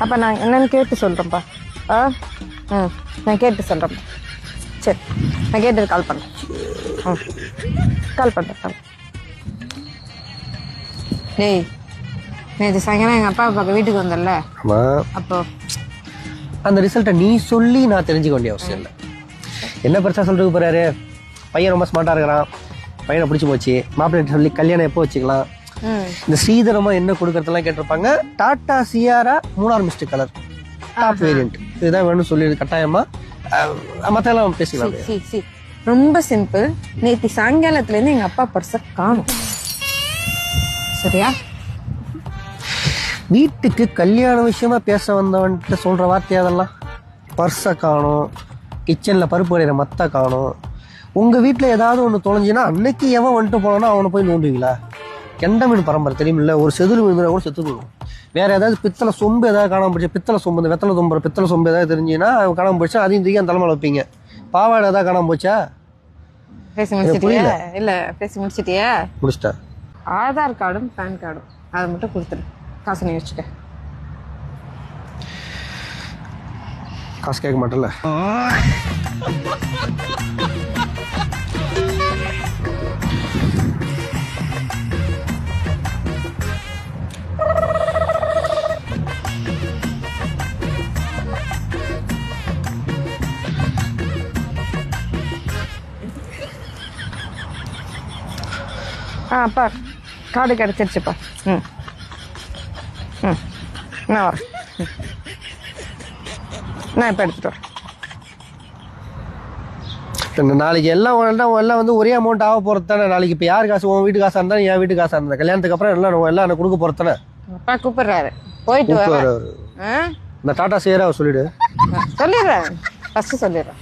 அப்போ நான் என்னன்னு கேட்டு சொல்கிறேன்ப்பா. ஆ ம் நான் கேட்டு சொல்கிறேன்ப்பா. சரி நான் கேட்டு கால் பண்ணுறேன். ம் கால் பண்ணுறேன். டேய் நேற்று சாயங்காலம் எங்கள் அப்பா பார்க்க வீட்டுக்கு வந்தல. ஆமாம். அப்போ அந்த ரிசல்ட்டை நீ சொல்லி நான் தெரிஞ்சுக்க வேண்டிய அவசியம் இல்லை. என்ன பெருசாக சொல்லிட்டு போகிறாரு, பையன் ரொம்ப ஸ்மார்ட்டாக இருக்கிறான், பையனை பிடிச்சி போச்சு, மாப்பிள்ளை சொல்லி கல்யாணம் எப்போ வச்சுக்கலாம், இந்த ஸ்ரீதரமா என்ன கொடுக்கறதெல்லாம் கேட்டிருப்பாங்க. Tata Sierra 3 mistake colour top variant இதுதான் வேணும்னு சொல்லி கட்டாயமா மற்றெல்லாம் பேசிக்கலாம். ரொம்ப சிம்பிள். நேற்று சாயங்காலத்துலேருந்து எங்கள் அப்பா பர்ஸை காணும். சரியா? வீட்டுக்கு கல்யாண விஷயமா பேச வந்தவன்ட்டு சொல்ற வார்த்தை அதெல்லாம். பர்ஸை காணும், கிச்சனில் பருப்பு கடையிற மத்த காணும். உங்கள் வீட்டில் ஏதாவது ஒன்று தொலைஞ்சுன்னா அன்னைக்கு எவன் வந்துட்டு போனோன்னா அவனை போய் நோண்டுவீங்களா? கெண்ட மீன் பரம்பரை தெரியுமில்ல, ஒரு செதில் மீன் கூட செத்து போயிடும். வேற ஏதாவது பித்தளை சொம்பு ஏதாவது காணாமல் போச்சு, பித்தளை சொம்பு இந்த வெத்தலை தும்புற பித்தளை சொம்பு ஏதாவது தெரிஞ்சுன்னா காணாமல் போச்சா அதையும் தூக்கி அந்த தலைமையில் வைப்பீங்க. பாவாடை ஏதாவது காணாமல் போச்சா? பேசி முடிச்சிட்டியா? இல்லை பேசி முடிச்சிட்டியா? முடிச்சிட்டேன். ஆதார் கார்டும் பேன் கார்டும் அதை மட்டும் கொடுத்துரு. காசு நீ வச்சுக்க. காசு கேட்க மாட்டேன்ல. அப்பா கார்டு கிடச்சிருச்சுப்பா. ம் ம் நான் வரேன். நான் இப்போ எடுத்துகிட்டு வரேன். நாளைக்கு எல்லாம் வந்து ஒரே அமௌண்ட் ஆக போகிறது தானே. நாளைக்கு இப்போ யார் காசு, உன் வீட்டு காசாக இருந்தாலும் என் வீட்டு காசாக இருந்தா கல்யாணத்துக்கு அப்புறம் எல்லாம் எனக்கு கொடுக்க போகிறது தானே. அப்பா கூப்பிடுறாரு, போயிட்டு வர. இந்த டாடா சேரா சொல்லிவிடு. சொல்லிடுறேன், ஃபஸ்ட்டு சொல்லிடுறேன்.